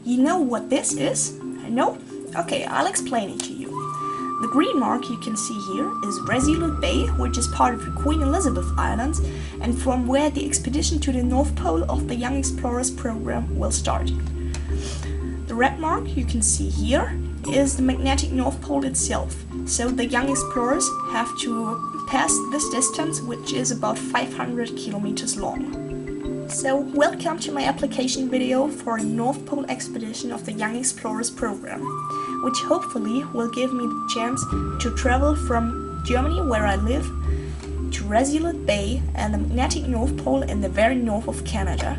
You know what this is? No? Okay, I'll explain it to you. The green mark you can see here is Resolute Bay, which is part of the Queen Elizabeth Islands and from where the expedition to the North Pole of the Young Explorers program will start. The red mark you can see here is the magnetic North Pole itself, so the Young Explorers have to pass this distance, which is about 500 kilometers long. So, welcome to my application video for a North Pole expedition of the Young Explorers program, which hopefully will give me the chance to travel from Germany, where I live, to Resolute Bay and the magnetic North Pole in the very north of Canada.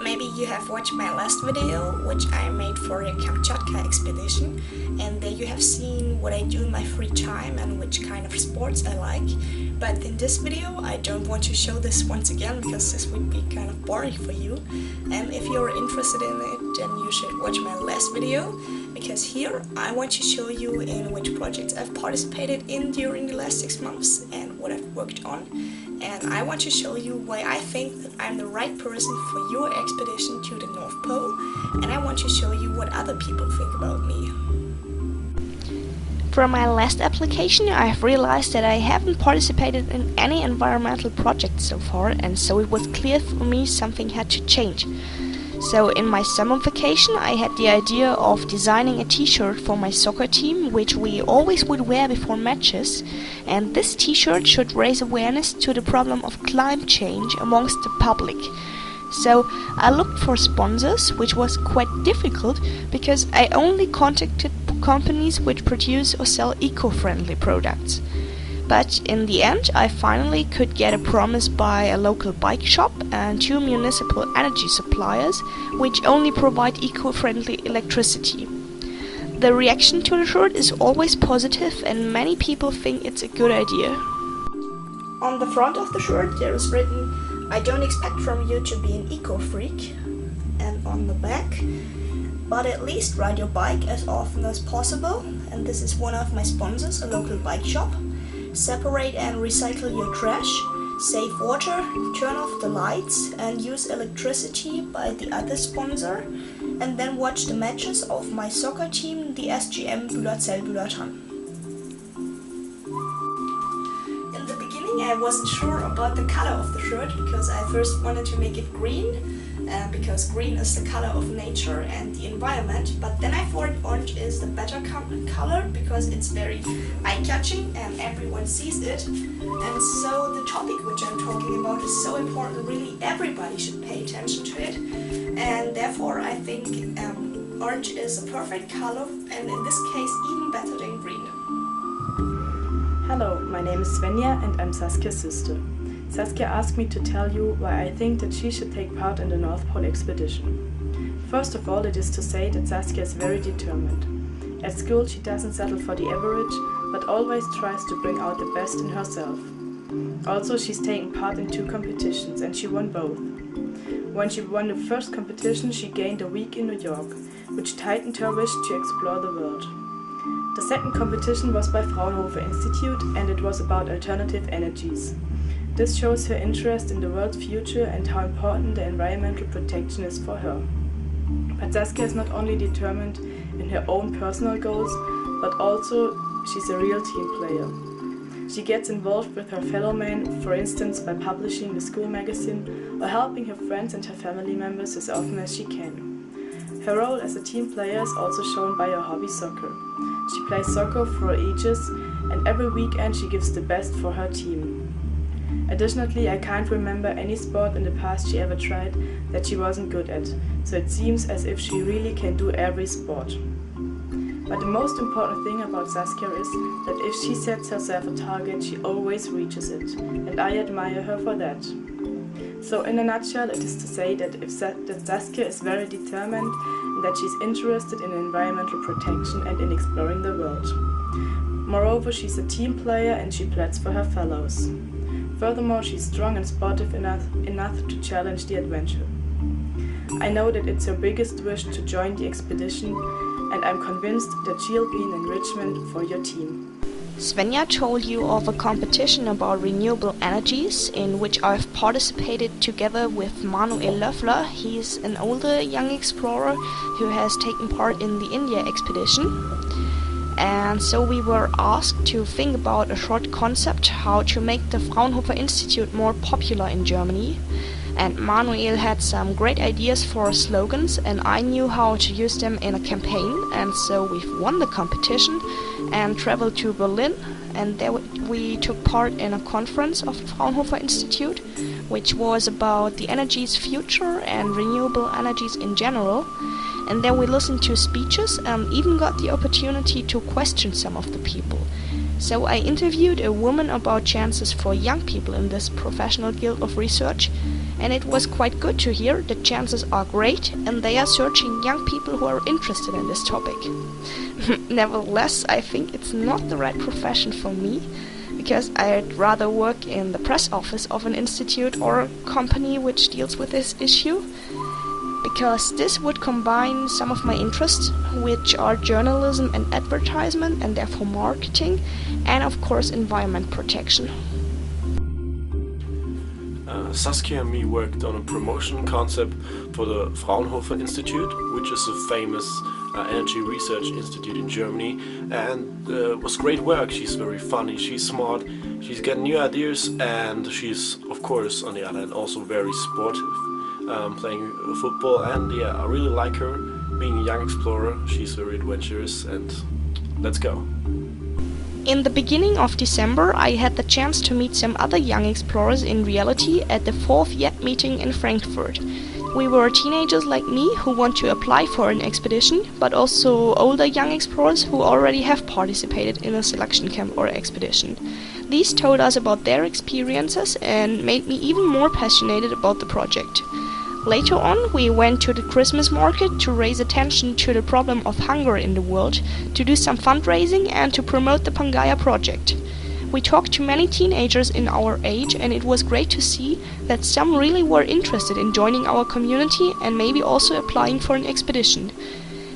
Maybe you have watched my last video, which I made for a Kamchatka expedition, and there you have seen what I do in my free time and which kind of sports I like. But in this video I don't want to show this once again, because this would be kind of boring for you. And if you're interested in it, then you should watch my last video, because here I want to show you in which projects I've participated in during the last 6 months and what I've worked on. And I want to show you why I think that I'm the right person for your expedition to the North Pole, and I want to show you what other people think about me. From my last application, I've realized that I haven't participated in any environmental projects so far, and so it was clear for me something had to change. So in my summer vacation I had the idea of designing a t-shirt for my soccer team, which we always would wear before matches, and this t-shirt should raise awareness to the problem of climate change amongst the public. So I looked for sponsors, which was quite difficult because I only contacted companies which produce or sell eco-friendly products. But in the end I finally could get a promise by a local bike shop and 2 municipal energy suppliers which only provide eco-friendly electricity. The reaction to the shirt is always positive and many people think it's a good idea. On the front of the shirt there is written, "I don't expect from you to be an eco-freak," and on the back, "But at least ride your bike as often as possible," and this is one of my sponsors, a local bike shop. "Separate and recycle your trash, save water, turn off the lights and use electricity," by the other sponsor, and then watch the matches of my soccer team, the SGM Bühlerzell-Bühlertann. In the beginning I wasn't sure about the color of the shirt, because I first wanted to make it green, because green is the color of nature and the environment, but then I thought orange is the better color because it's very eye-catching and everyone sees it, and so the topic which I'm talking about is so important, really everybody should pay attention to it, and therefore I think orange is a perfect color, and in this case even better than green. Hello, my name is Svenja and I'm Saskia's sister. Saskia asked me to tell you why I think that she should take part in the North Pole expedition. First of all, it is to say that Saskia is very determined. At school she doesn't settle for the average, but always tries to bring out the best in herself. Also, she's taken part in 2 competitions and she won both. When she won the first competition, she gained a week in New York, which tightened her wish to explore the world. The second competition was by Fraunhofer Institute and it was about alternative energies. This shows her interest in the world's future and how important the environmental protection is for her. But Saskia is not only determined in her own personal goals, but also she's a real team player. She gets involved with her fellow men, for instance by publishing the school magazine or helping her friends and her family members as often as she can. Her role as a team player is also shown by her hobby soccer. She plays soccer for ages and every weekend she gives the best for her team. Additionally, I can't remember any sport in the past she ever tried that she wasn't good at, so it seems as if she really can do every sport. But the most important thing about Saskia is that if she sets herself a target, she always reaches it, and I admire her for that. So in a nutshell, it is to say that that Saskia is very determined and that she's interested in environmental protection and in exploring the world. Moreover, she's a team player and she pleads for her fellows. Furthermore, she's strong and sportive enough to challenge the adventure. I know that it's her biggest wish to join the expedition, and I'm convinced that she'll be an enrichment for your team. Svenja told you of a competition about renewable energies in which I've participated together with Manuel Löffler. He's an older young explorer who has taken part in the India expedition. And so we were asked to think about a short concept how to make the Fraunhofer Institute more popular in Germany. And Manuel had some great ideas for slogans, and I knew how to use them in a campaign, and so we've won the competition and traveled to Berlin, and there we took part in a conference of the Fraunhofer Institute, which was about the energy's future and renewable energies in general. And then we listened to speeches and even got the opportunity to question some of the people. So I interviewed a woman about chances for young people in this professional guild of research, and it was quite good to hear that chances are great and they are searching young people who are interested in this topic. Nevertheless, I think it's not the right profession for me, because I'd rather work in the press office of an institute or a company which deals with this issue, because this would combine some of my interests, which are journalism and advertisement, and therefore marketing, and of course environment protection. Saskia and me worked on a promotion concept for the Fraunhofer Institute, which is a famous energy research institute in Germany, and it was great work. She's very funny, she's smart, she's got new ideas, and she's of course on the other hand also very sportive, playing football, and yeah, I really like her. Being a young explorer, she's very adventurous, and let's go. In the beginning of December, I had the chance to meet some other young explorers in reality at the 4th YET meeting in Frankfurt. We were teenagers like me who want to apply for an expedition, but also older young explorers who already have participated in a selection camp or expedition. These told us about their experiences and made me even more passionate about the project. Later on, we went to the Christmas market to raise attention to the problem of hunger in the world, to do some fundraising and to promote the Pangaea project. We talked to many teenagers in our age, and it was great to see that some really were interested in joining our community and maybe also applying for an expedition.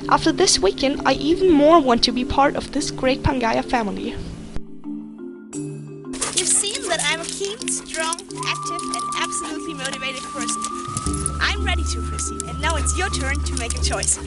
After this weekend, I even more want to be part of this great Pangaea family. You've seen that I'm a keen, strong, active and absolutely motivated person. I'm ready to proceed, and now it's your turn to make a choice.